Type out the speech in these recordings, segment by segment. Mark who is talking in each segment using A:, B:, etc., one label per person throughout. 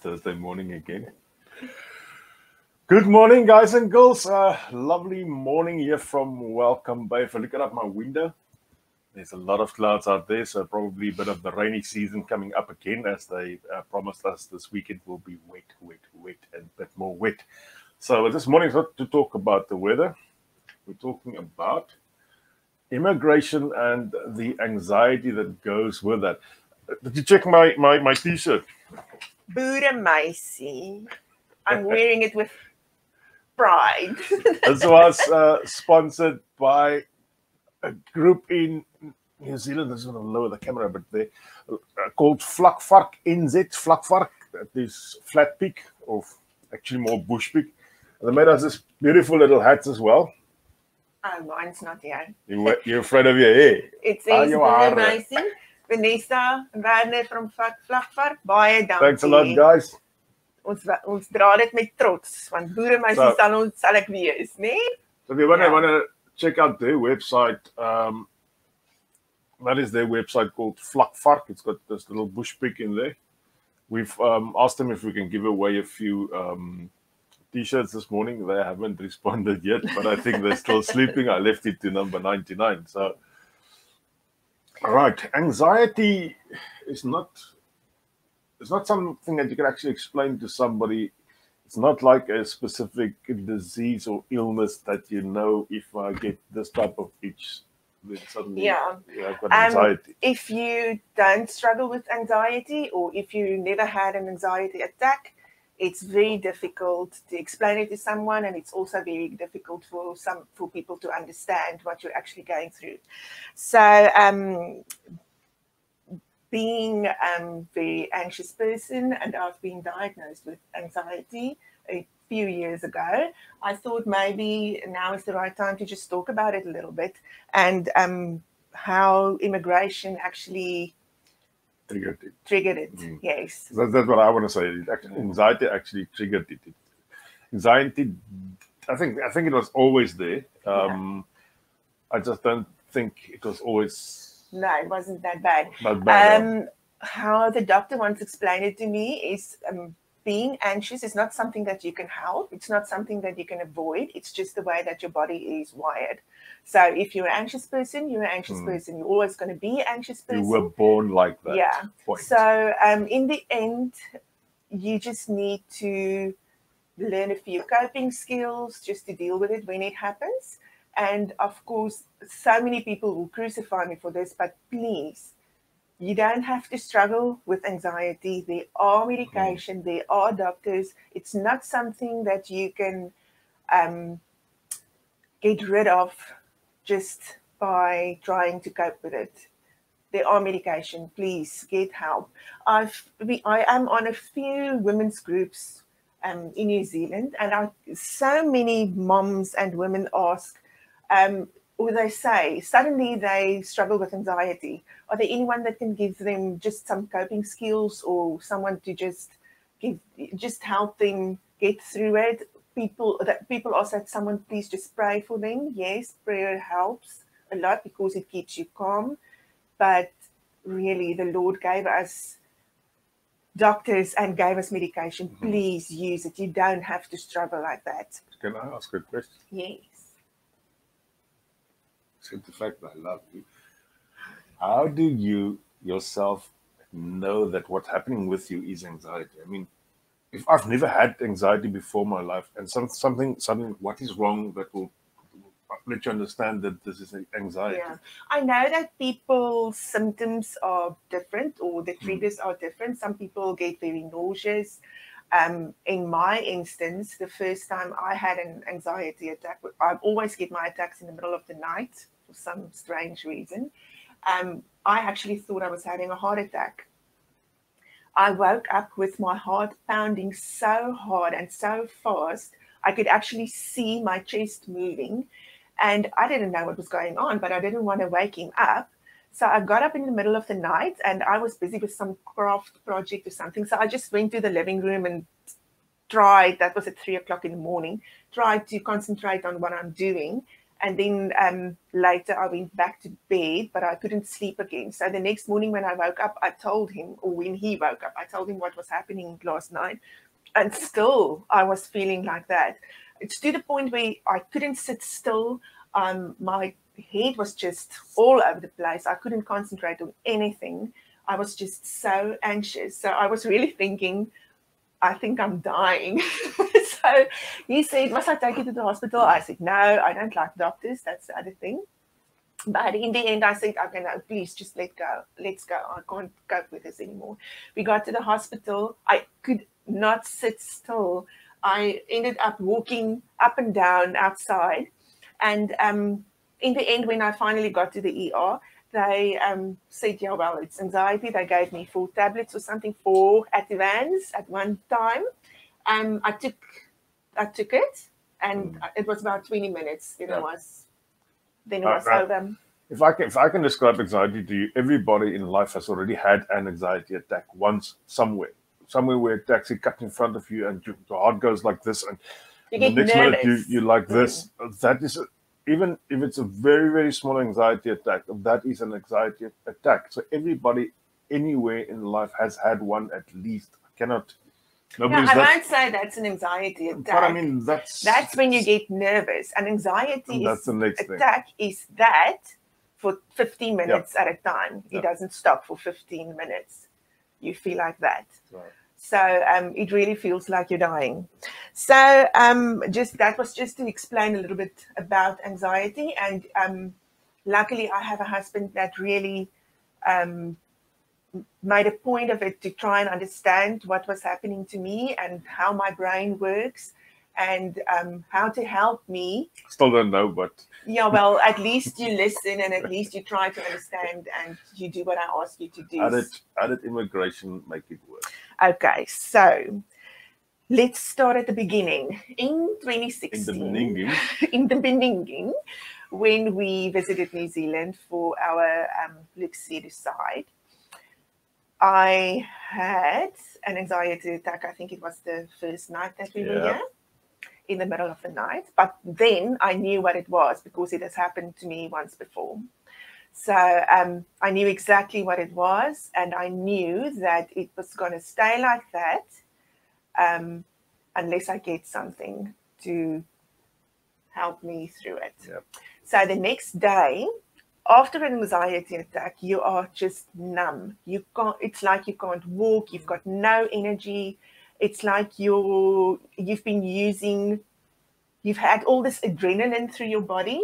A: Thursday morning again. Good morning, guys and girls. Lovely morning here from Welcome Bay. If I look out my window, there's a lot of clouds out there, so probably a bit of the rainy season coming up again, as they promised us this weekend will be wet, and a bit more wet. So this morning is not to talk about the weather. We're talking about immigration and the anxiety that goes with that. Did you check my t-shirt?
B: Boeremeisie. I'm wearing it with pride.
A: This was sponsored by a group in New Zealand. This is going to lower the camera a bit there. Called Vlakvark NZ. Vlakvark. That is flat peak, or actually more bush peak. And they made us this beautiful little hats as well.
B: Oh, mine's not here.
A: You're afraid of your hair.
B: It says Boeremeisie. Vanessa en Werner from Vlakvark. Baie dankie.
A: Thanks a lot, guys.
B: Ons dra dit met trots, want Boeremeisie sal ek wees, né?
A: So if you want to check out their website, that is their website called Vlakvark. It's got this little bush pig in there. We've asked them if we can give away a few t-shirts this morning. They haven't responded yet, but I think they're still sleeping. I left it to number 99. So, all right, anxiety is not something that you can actually explain to somebody. It's not like a specific disease or illness that you know, if I get this type of itch, then suddenly I've got anxiety.
B: If you don't struggle with anxiety, or if you never had an anxiety attack, it's very difficult to explain it to someone, and it's also very difficult for people to understand what you're actually going through. So being a very anxious person, and I've been diagnosed with anxiety a few years ago, I thought maybe now is the right time to just talk about it a little bit, and how immigration actually triggered it. Yes.
A: That's what I want to say. Anxiety actually triggered it. Anxiety, I think it was always there. I just don't think it was always.
B: No, it wasn't that bad.
A: Not bad.
B: How the doctor once explained it to me is being anxious is not something that you can help. It's not something that you can avoid. It's just the way that your body is wired. So if you're an anxious person, you're an anxious person. You're always going to be an anxious person.
A: You were born like that.
B: Yeah.
A: Point.
B: So in the end, you just need to learn a few coping skills just to deal with it when it happens. And of course, so many people will crucify me for this, but please, you don't have to struggle with anxiety. There are medication, there are doctors. It's not something that you can get rid of just by trying to cope with it. There are medication. Please get help. I am on a few women's groups in New Zealand, and so many moms and women ask, or they say, suddenly they struggle with anxiety. Are there anyone that can give them just some coping skills, or someone to just help them get through it? People ask that someone please just pray for them. Yes, prayer helps a lot because it keeps you calm. But really, the Lord gave us doctors and gave us medication. Please use it. You don't have to struggle like that.
A: Can I ask a question?
B: Yes.
A: Except the fact that I love you. How do you yourself know that what's happening with you is anxiety? I mean, if I've never had anxiety before in my life, and something, what is wrong that will let you understand that this is anxiety?
B: Yeah, I know that people's symptoms are different, or the triggers are different. Some people get very nauseous. In my instance, the first time I had an anxiety attack, I always get my attacks in the middle of the night for some strange reason. I actually thought I was having a heart attack. I woke up with my heart pounding so hard and so fast, I could actually see my chest moving. And I didn't know what was going on, but I didn't want to wake him up. So I got up in the middle of the night, and I was busy with some craft project or something. So I just went to the living room and tried, that was at 3 o'clock in the morning, tried to concentrate on what I'm doing. And then later I went back to bed, but I couldn't sleep again. So the next morning when I woke up, I told him, or when he woke up, I told him what was happening last night. And still I was feeling like that. It's to the point where I couldn't sit still. My head was just all over the place. I couldn't concentrate on anything. I was just so anxious. So I was really thinking, I think I'm dying. So he said, must I take you to the hospital? I said, no, I don't like doctors. That's the other thing. But in the end, I said, okay, no, please just let go. Let's go. I can't cope with this anymore. We got to the hospital. I could not sit still. I ended up walking up and down outside. And in the end, when I finally got to the ER, they said, yeah, well, it's anxiety. They gave me 4 tablets or something, 4 Ativans at one time. I took it, and it was about 20 minutes. Then it was over.
A: If I can describe anxiety to you, everybody in life has already had an anxiety attack once somewhere where a taxi cut in front of you and your heart goes like this, and
B: you
A: the next
B: nervous.
A: minute you like this. That is even if it's a very, very small anxiety attack, that is an anxiety attack. So everybody anywhere in life has had one at least. I
B: won't say that's an anxiety attack.
A: But I mean, that's
B: when you get nervous. An anxiety
A: attack
B: is that for 15 minutes at a time. It doesn't stop for 15 minutes. You feel like that.
A: Right.
B: So it really feels like you're dying. So that was just to explain a little bit about anxiety. And luckily, I have a husband that really made a point of it to try and understand what was happening to me and how my brain works and how to help me.
A: Still don't know, but...
B: Yeah, well, at least you listen and at least you try to understand and you do what I ask you to do.
A: Added immigration, make it work.
B: Okay, so let's start at the beginning. In 2016, in the beginning, when we visited New Zealand for our Luxie Decide, I had an anxiety attack. I think it was the first night that we were here, in the middle of the night. But then I knew what it was because it has happened to me once before. So I knew exactly what it was, and I knew that it was going to stay like that unless I get something to help me through it.
A: Yep.
B: So the next day, after an anxiety attack, you are just numb. It's like you can't walk. You've got no energy. It's like you've had all this adrenaline through your body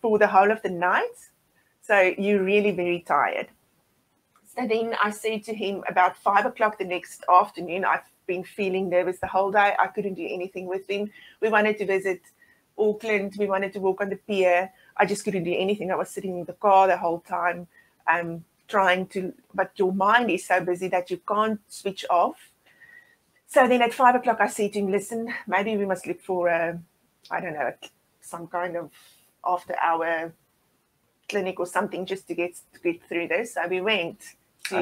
B: for the whole of the night. So you're really very tired. So then I said to him about 5 o'clock the next afternoon, I've been feeling nervous the whole day. I couldn't do anything with him. We wanted to visit Auckland. We wanted to walk on the pier. I just couldn't do anything. I was sitting in the car the whole time, but your mind is so busy that you can't switch off. So then at 5 o'clock, I said to him, listen, maybe we must look for some kind of after-hour clinic or something just to get through this. So we went to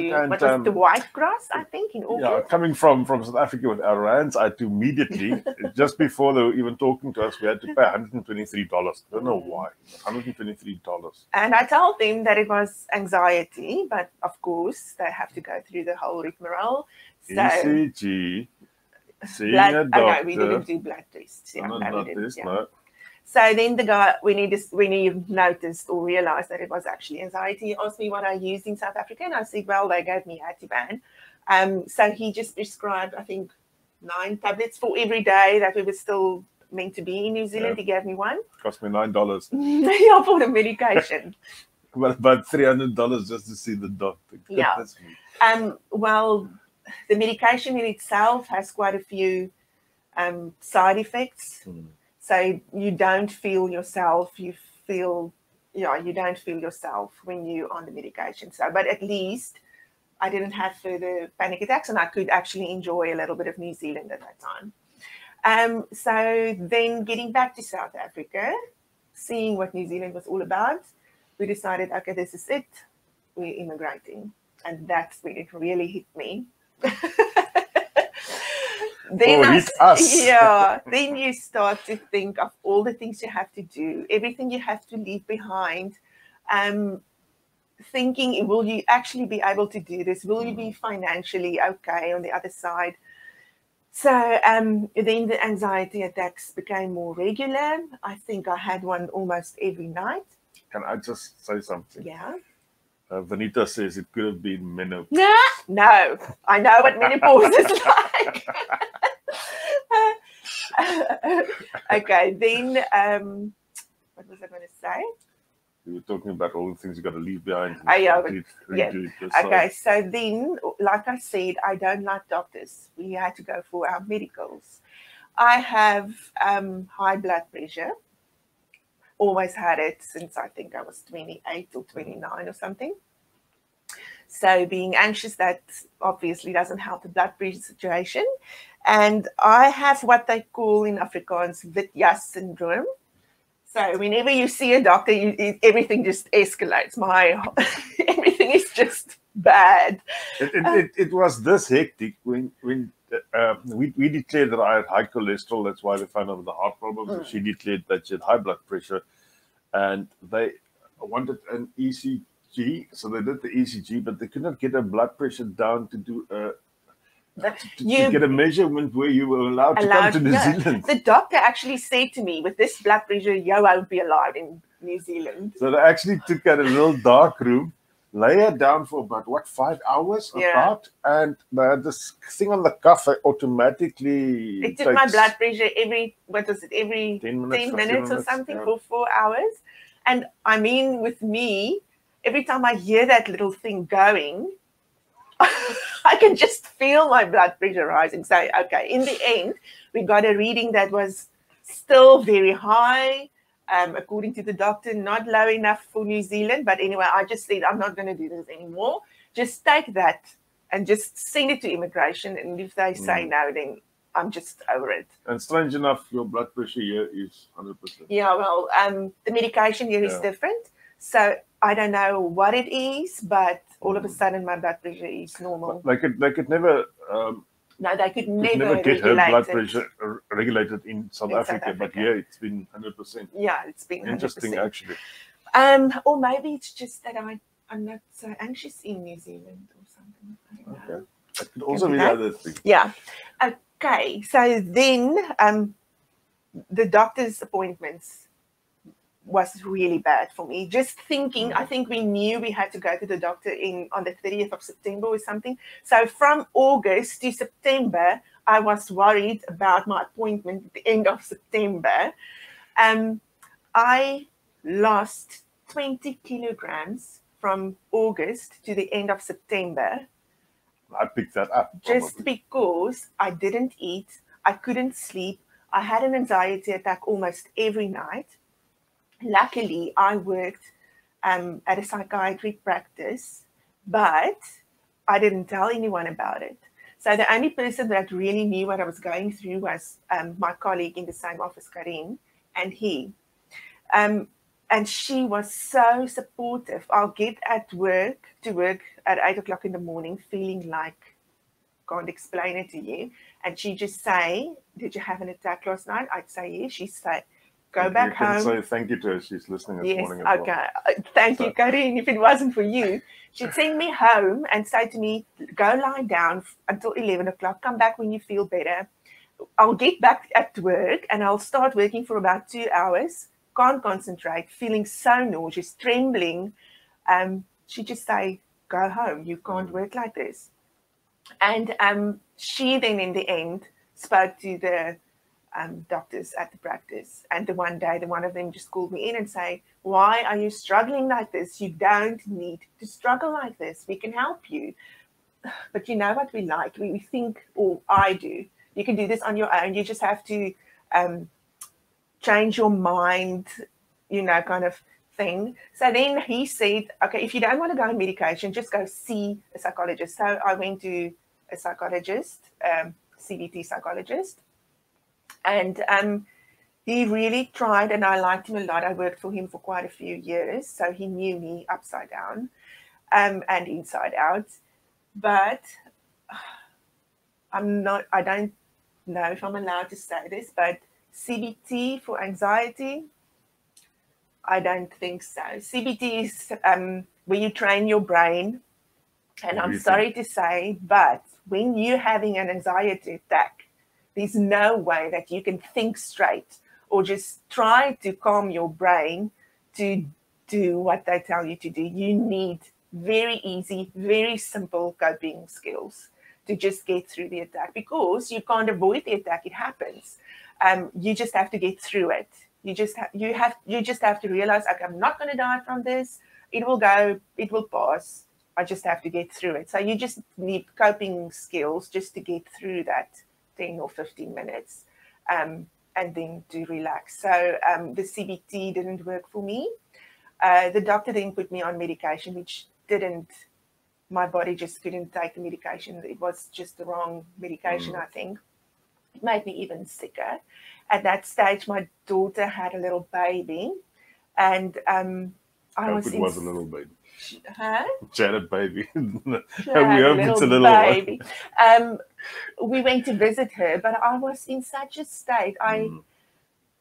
B: the White Grass, I think, in Auckland.
A: Yeah, coming from South Africa with our rands, I had to immediately, just before they were even talking to us, we had to pay $123. I don't know why, $123.
B: And I told them that it was anxiety, but of course they have to go through the whole rigmarole. So,
A: ECG, seeing a doctor.
B: Okay, we didn't do blood tests. Yeah,
A: no.
B: So then the guy, when he noticed or realized that it was actually anxiety, he asked me what I used in South Africa. And I said, well, they gave me Ativan. So he just prescribed, I think, 9 tablets for every day that we were still meant to be in New Zealand. He gave me one.
A: Cost me $9.
B: Yeah, for the medication.
A: Well, about $300 just to see the doctor.
B: Yeah. Well, the medication in itself has quite a few side effects. So you don't feel yourself. You don't feel yourself when you're on the medication. So, but at least I didn't have further panic attacks, and I could actually enjoy a little bit of New Zealand at that time. So then getting back to South Africa, seeing what New Zealand was all about, we decided, okay, this is it. We're immigrating. And that's when it really hit me. then
A: Or hit us.
B: yeah, then you start to think of all the things you have to do, everything you have to leave behind. Thinking, will you actually be able to do this? Will you be financially okay on the other side? So then the anxiety attacks became more regular. I think I had one almost every night.
A: Can I just say something?
B: Yeah.
A: Vanita says it could have been menopause.
B: No, I know what menopause is like. Okay, then what was I going to say?
A: We were talking about all the things you got to leave behind.
B: Yeah. Okay, so then, like I said, I don't like doctors. We had to go for our medicals. I have high blood pressure. Always had it since I think I was 28 or 29 or something. So being anxious, that obviously doesn't help the blood pressure situation. And I have what they call in Afrikaans Viljoen syndrome. So whenever you see a doctor, everything just escalates. Everything is just bad.
A: It was this hectic when we declared that I had high cholesterol. That's why they found out the heart problems. She declared that she had high blood pressure, and they wanted an ECG. So they did the ECG, but they could not get her blood pressure down to do to get a measurement where you were allowed to come to New Zealand.
B: The doctor actually said to me, with this blood pressure, you won't be allowed in New Zealand.
A: So they actually took her in a little dark room, lay her down for about 5 hours about, and they had this thing on the cuff. I automatically
B: it took my blood pressure every 10 minutes or something for 4 hours. And I mean, with me, every time I hear that little thing going, I can just feel my blood pressure rising. So, okay, in the end, we got a reading that was still very high. According to the doctor, not low enough for New Zealand. But anyway, I just said, I'm not going to do this anymore. Just take that and just send it to immigration. And if they say no, then I'm just over it.
A: And strange enough, your blood pressure here is 100%.
B: Yeah, well, the medication here is different. So I don't know what it is, but all of a sudden my blood pressure is normal.
A: They could never...
B: no, they could never
A: get her blood pressure regulated in South Africa, but here it's been 100%.
B: Yeah, it's been 100%.
A: Interesting, actually.
B: Or maybe it's just that I'm not so anxious in New Zealand or something. I don't know.
A: That could also be the other thing.
B: Yeah. Okay, so then the doctor's appointments was really bad for me. Just thinking, I think we knew we had to go to the doctor on the 30th of September or something. So from August to September, I was worried about my appointment at the end of September. I lost 20 kilograms from August to the end of September.
A: I picked that up.
B: Just because I didn't eat, I couldn't sleep. I had an anxiety attack almost every night. Luckily, I worked at a psychiatric practice, but I didn't tell anyone about it. So the only person that really knew what I was going through was my colleague in the same office, Karin, and he. And she was so supportive. I'll get to work at 8 o'clock in the morning, feeling like, can't explain it to you. And she'd just say, did you have an attack last night? I'd say, yes. She'd say, go back home.
A: You can say thank you to her. She's listening this morning as well.
B: Thank you, Karin. If it wasn't for you, she'd send me home and say to me, go lie down until 11 o'clock. Come back when you feel better. I'll get back at work and I'll start working for about 2 hours. Can't concentrate, feeling so nauseous, trembling. She'd just say, go home. You can't work like this. And she then, in the end, spoke to the doctors at the practice. And one day, one of them just called me in and say, why are you struggling like this? You don't need to struggle like this. We can help you. But you know what we like? We think, or I do, you can do this on your own. You just have to change your mind, kind of thing. So then he said, okay, if you don't want to go on medication, just go see a psychologist. So I went to a psychologist, CBT psychologist. And he really tried, and I liked him a lot. I worked for him for quite a few years, so he knew me upside down and inside out. But I don't know if I'm allowed to say this, but CBT for anxiety, I don't think so. CBT is where you train your brain. And I'm sorry to say, but when you're having an anxiety attack, there's no way that you can think straight or just try to calm your brain to do what they tell you to do. You need very easy, very simple coping skills to just get through the attack, because you can't avoid the attack. It happens. You just have to get through it. You just have to realize, okay, I'm not going to die from this. It will go. It will pass. I just have to get through it. So you just need coping skills just to get through that 10 or 15 minutes, and then to relax. So the CBT didn't work for me. The doctor then put me on medication, which didn't. My body just couldn't take the medication. It was just the wrong medication, I think. It made me even sicker. At that stage, my daughter had a little baby, and I was
A: a little baby.
B: Huh?
A: She had a baby.
B: We hope it's a little baby. We went to visit her, but I was in such a state. I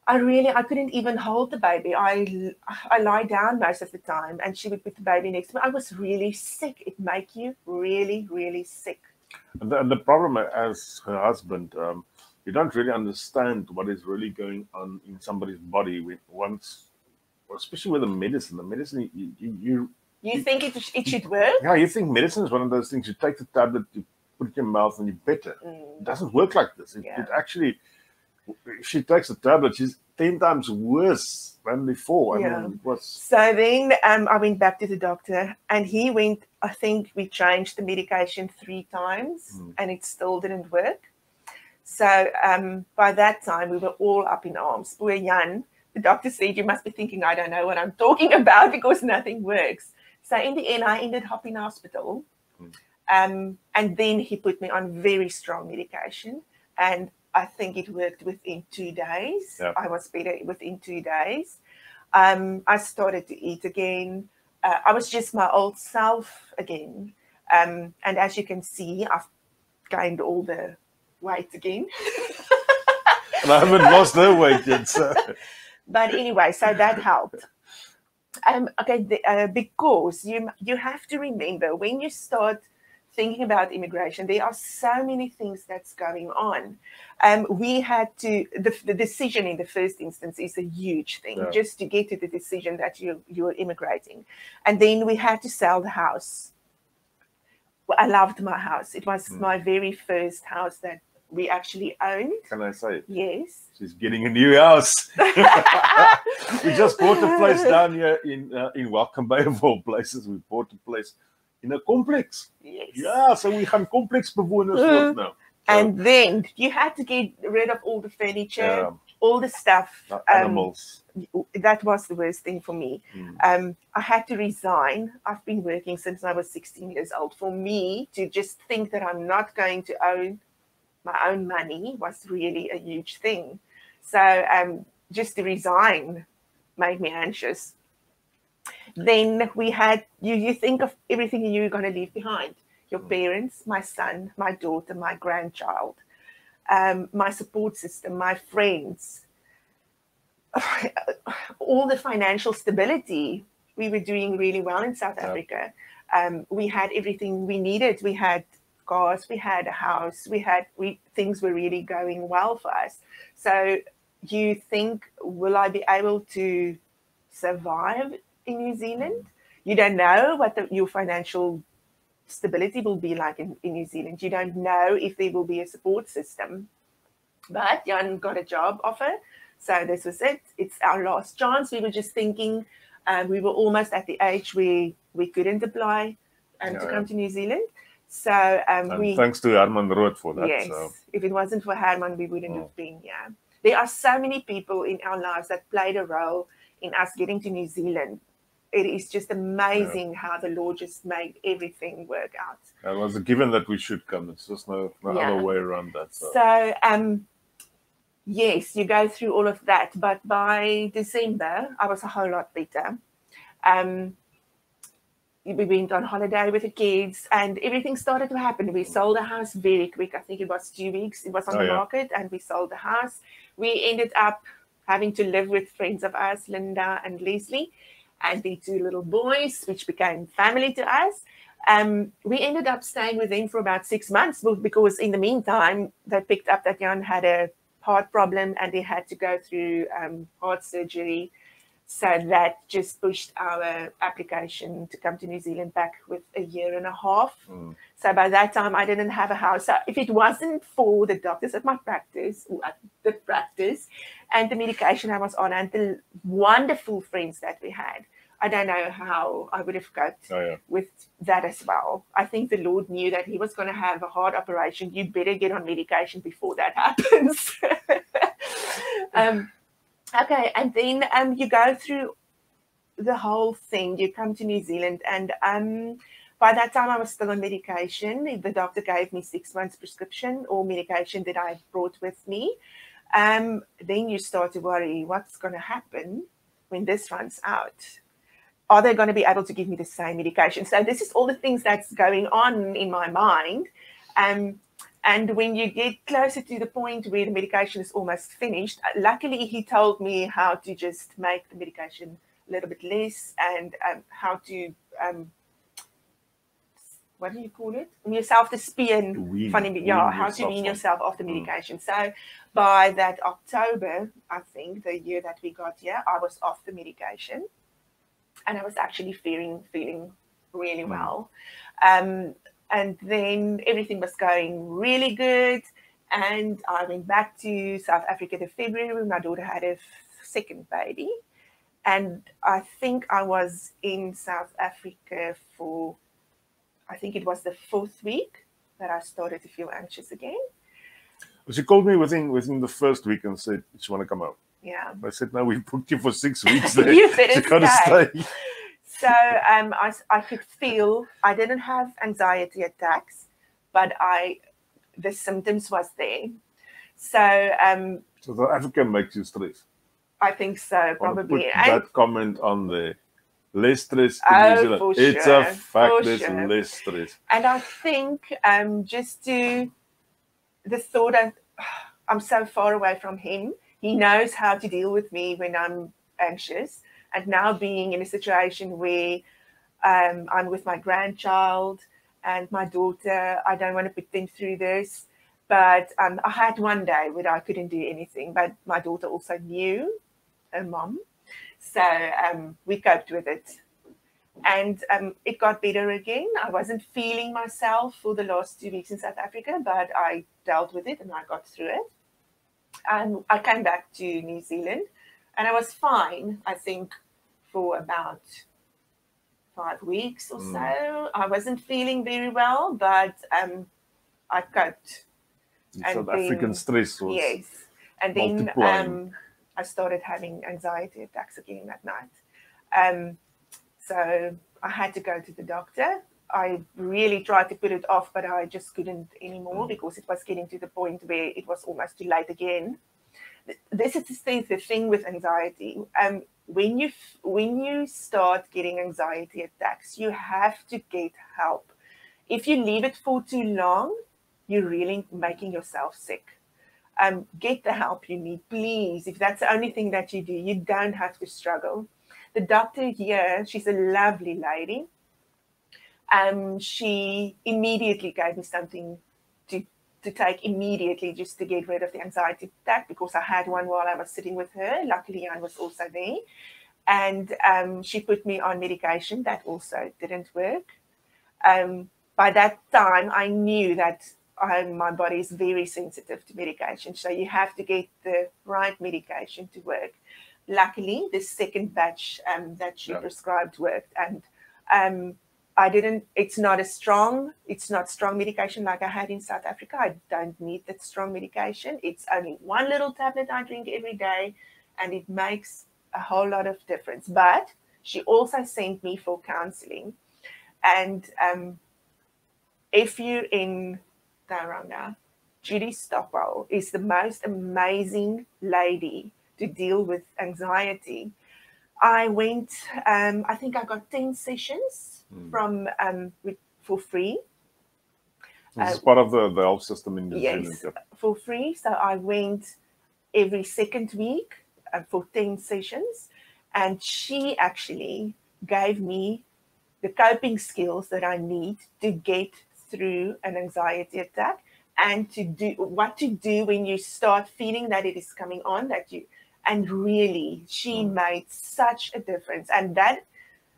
B: couldn't even hold the baby. I lie down most of the time, and she would put the baby next to me. I was really sick. It make you really, really sick.
A: And the problem, as her husband, you don't really understand what is really going on in somebody's body especially with the medicine. The medicine,
B: you think it should work?
A: Yeah, you think medicine is one of those things. You take the tablet, you put it in your mouth, and you're better. It doesn't work like this. It actually, if she takes the tablet, she's 10 times worse than before. I mean, it was...
B: So then I went back to the doctor, and he went, I think we changed the medication 3 times, and it still didn't work. So by that time, we were all up in arms. Poor Jan, the doctor said, you must be thinking I don't know what I'm talking about because nothing works. So in the end, I ended up in hospital. And then he put me on very strong medication. And I think it worked within 2 days.
A: Yep.
B: I was better within 2 days. I started to eat again. I was just my old self again. And as you can see, I've gained all the weight again.
A: And I haven't lost no weight yet. So.
B: But anyway, so that helped. Because you have to remember, when you start thinking about immigration, there are so many things that's going on. We had to, the decision in the first instance is a huge thing, just to get to the decision that you're immigrating. And then we had to sell the house. Well, I loved my house. It was my very first house that we actually owned.
A: Can I say it?
B: Yes.
A: She's getting a new house. We just bought a place down here in Welcome Bay, of all places. We bought a place in a complex.
B: Yes.
A: Yeah, so we have complex bewoners now. So,
B: and then you had to get rid of all the furniture, all the stuff.
A: Animals.
B: That was the worst thing for me. I had to resign. I've been working since I was 16 years old. For me to just think that I'm not going to own my own money was really a huge thing. So just to resign made me anxious. Then we had, you think of everything you're going to leave behind. Your parents, my son, my daughter, my grandchild, my support system, my friends, all the financial stability. We were doing really well in South Africa. We had everything we needed. We had cars, we had a house, things were really going well for us. So you think, will I be able to survive in New Zealand? You don't know what your financial stability will be like in New Zealand. You don't know if there will be a support system. But Jan got a job offer, so this was it. It's our last chance. We were just thinking, we were almost at the age where we couldn't apply to come to New Zealand. So
A: thanks to Herman Rood for that.
B: Yes,
A: so.
B: If it wasn't for Herman, we wouldn't have been here. There are so many people in our lives that played a role in us getting to New Zealand. It is just amazing how the Lord just made everything work out.
A: It was a given that we should come. It's just no other way around that.
B: So yes, you go through all of that. But by December, I was a whole lot better. we went on holiday with the kids, and everything started to happen. We sold the house very quick. I think it was 2 weeks. It was on the market, and we sold the house. We ended up having to live with friends of ours, Linda and Leslie, and the 2 little boys, which became family to us. We ended up staying with them for about 6 months because in the meantime, they picked up that Jan had a heart problem and they had to go through heart surgery. So that just pushed our application to come to New Zealand back with a year and a half. So by that time, I didn't have a house. So if it wasn't for the doctors at my practice, or at the practice, and the medication I was on, and the wonderful friends that we had, I don't know how I would have coped with that as well. I think the Lord knew that he was going to have a heart operation. You better get on medication before that happens. Okay, and then you go through the whole thing. You come to New Zealand, and by that time I was still on medication. The doctor gave me 6 months prescription or medication that I brought with me. Then you start to worry, what's going to happen when this runs out? Are they going to be able to give me the same medication? So this is all the things that's going on in my mind. And when you get closer to the point where the medication is almost finished, luckily he told me how to just make the medication a little bit less and how to, what do you call it? Yourself to spin, how to wean yourself off the medication. So by that October, I think, the year that we got here, I was off the medication and I was actually feeling really well. And then everything was going really good. And I went back to South Africa in February when my daughter had her second baby. And I think I was in South Africa for, I think it was the 4th week that I started to feel anxious again.
A: Well, she called me within the first week and said, "You want to come out?"
B: Yeah.
A: I said, "No, we booked you for 6 weeks there.
B: You better
A: stay."
B: So I could feel, I didn't have anxiety attacks, but the symptoms was there. So
A: South Africa makes you stress.
B: I think so, probably.
A: Put that comment on there. Less stress in New Zealand.
B: For
A: it's
B: sure,
A: a fact, there's less stress.
B: And I think the thought that I'm so far away from him, he knows how to deal with me when I'm anxious. And now being in a situation where I'm with my grandchild and my daughter, I don't want to put them through this. But I had one day where I couldn't do anything, but my daughter also knew her mom. So we coped with it. And it got better again. I wasn't feeling myself for the last 2 weeks in South Africa, but I dealt with it and I got through it. I came back to New Zealand and I was fine, I think, for about 5 weeks or so. I wasn't feeling very well, but I coped.
A: South African stress was
B: and then I started having anxiety attacks again that night. So I had to go to the doctor. I really tried to put it off, but I just couldn't anymore because it was getting to the point where it was almost too late again. This is the thing with anxiety. When you start getting anxiety attacks, you have to get help. If you leave it for too long, you're really making yourself sick. Get the help you need, please. If that's the only thing that you do, you don't have to struggle. The doctor here, she's a lovely lady. She immediately gave me something to take immediately just to get rid of the anxiety attack because I had one while I was sitting with her. Luckily, I was also there. And she put me on medication that also didn't work. By that time, I knew that my body is very sensitive to medication. So you have to get the right medication to work. Luckily, the second batch that she prescribed worked. And it's not strong medication like I had in South Africa. I don't need that strong medication. It's only one little tablet I drink every day, and it makes a whole lot of difference. But she also sent me for counseling. And if you're in Tauranga, Judy Stockwell is the most amazing lady to deal with anxiety. I went, I think I got 10 sessions from for free.
A: This is part of the health system in New Zealand.
B: Yes,
A: Yep.
B: for free. So I went every second week for 10 sessions. And she actually gave me the coping skills that I need to get through an anxiety attack and to do what to do when you start feeling that it is coming on, and really she made such a difference. And that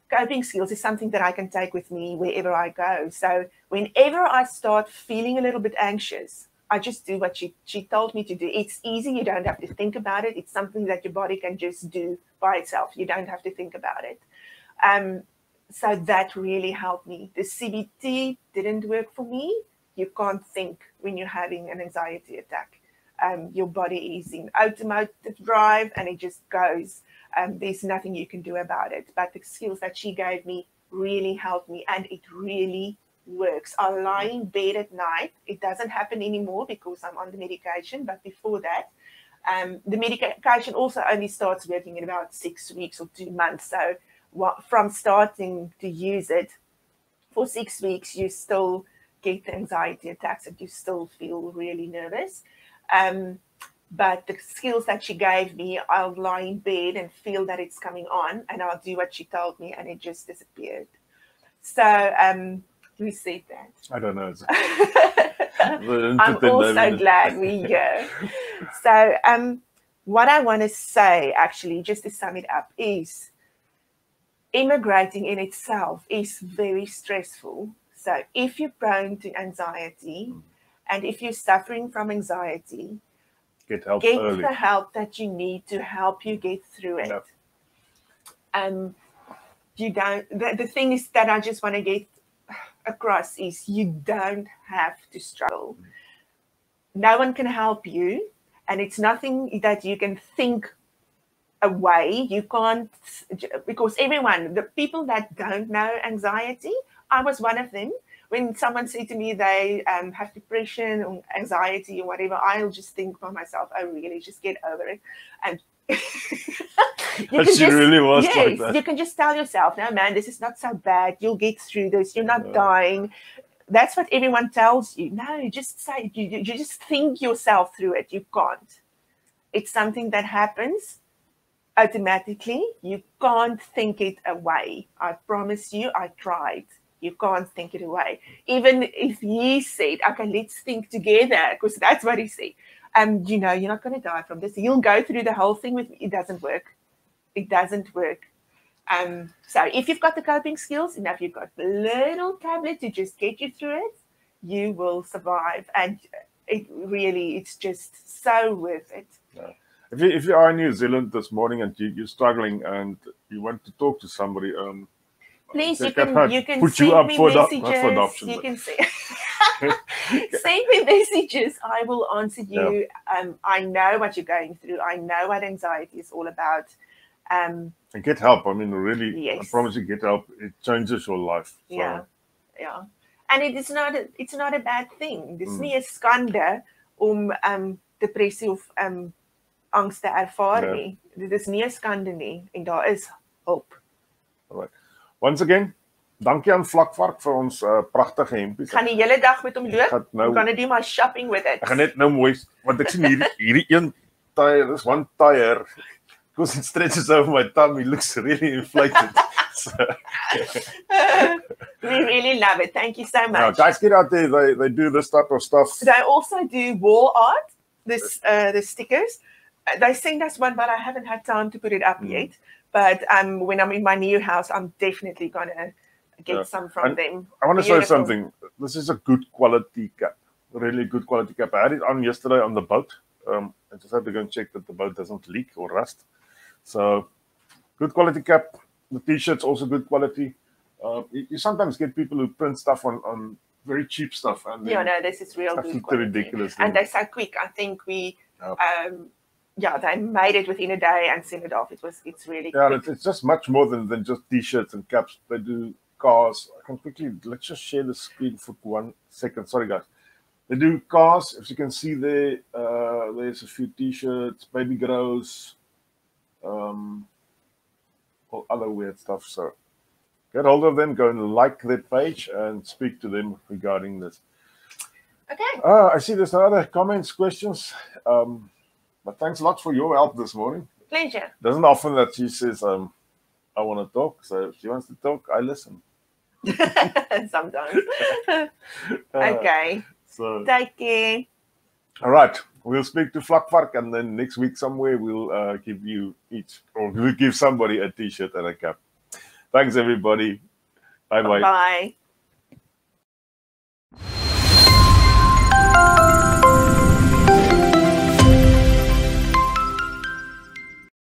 B: coping skills is something that I can take with me wherever I go. So whenever I start feeling a little bit anxious, I just do what she told me to do. It's easy. You don't have to think about it. It's something that your body can just do by itself. You don't have to think about it. So that really helped me. The CBT didn't work for me. You can't think when you're having an anxiety attack. Your body is in automatic drive and it just goes. There's nothing you can do about it. But the skills that she gave me really helped me, and it really works. I lie in bed at night. It doesn't happen anymore because I'm on the medication. But before that, the medication also only starts working in about 6 weeks or 2 months. So from starting to use it for 6 weeks, you still get the anxiety attacks and you still feel really nervous. But the skills that she gave me, I'll lie in bed and feel that it's coming on, and I'll do what she told me, and it just disappeared. So who said that?
A: I don't know.
B: I'm also glad we're here. So what I want to say, actually, just to sum it up, is immigrating in itself is very stressful. So if you're prone to anxiety and if you're suffering from anxiety,
A: get
B: the help that you need to help you get through it. Yep. You don't. The thing is that I just want to get across is you don't have to struggle. No one can help you, and it's nothing that you can think away. You can't, because the people that don't know anxiety, I was one of them. When someone said to me they have depression or anxiety or whatever, I'll just think for myself, oh, really, just get over it. And
A: really was like that.
B: You can just tell yourself, no, man, this is not so bad. You'll get through this. You're not dying. That's what everyone tells you. No, just say, you just think yourself through it. You can't. It's something that happens automatically. You can't think it away. I promise you, I tried. You can't think it away. Even if he said, okay, let's think together, because that's what he said. You're not going to die from this. You'll go through the whole thing with me. It doesn't work. It doesn't work. So if you've got the coping skills, and if you've got the little tablet to just get you through it, you will survive. And it's just so worth it.
A: Yeah. If you are in New Zealand this morning and you're struggling and you want to talk to somebody,
B: please, you can put send you up me for messages. You can send me messages. I will answer you. Yeah. I know what you're going through. I know what anxiety is all about.
A: And get help. I mean, really, yes. I promise you, get help. It changes your life. So.
B: Yeah. And it's not a bad thing. Dis nie 'n skande om depressie of angs te ervaar nie. Dit is nie 'n skande nie en daar is hulp.
A: Alright. Once again, dankie aan Vlakvark vir ons pragtige hempies.
B: Ek gaan die hele dag met hom loop. I'm gonna do my shopping with it.
A: Ek gaan net nou mooi, want ek sien hierdie een tire, this one tire, because it stretches over my tummy, it looks really inflated.
B: We really love it. Thank you so much.
A: Guys, get out there. They do this type of stuff.
B: They also do wall art, the stickers. They send us one, but I haven't had time to put it up yet. But when I'm in my new house, I'm definitely going to get some from them.
A: I want to say something. This is a good quality cap. Really good quality cap. I had it on yesterday on the boat. I just had to go and check that the boat doesn't leak or rust. So, good quality cap. The t-shirts also good quality. You sometimes get people who print stuff on very cheap stuff. And
B: this is real good quality.
A: Ridiculous.
B: And they're so quick. I think they made it within a day and sent it off. It's really quick.
A: It's just much more than just t-shirts and caps. They do cars. I can quickly, let's just share the screen for 1 second. Sorry, guys. They do cars. As you can see there, there's a few t-shirts, baby grows. all other weird stuff. So get hold of them, go and like their page and speak to them regarding this.
B: Okay.
A: I see there's no other comments, questions. But thanks a lot for your help this morning.
B: Pleasure.
A: Doesn't often that she says, I want to talk. So if she wants to talk, I listen.
B: Sometimes. Okay.
A: So
B: Take care.
A: all right. We'll speak to Vlakvark, and then next week somewhere we'll give you each, or we'll give somebody a t-shirt and a cap. Thanks, everybody. Bye-bye.
B: Bye.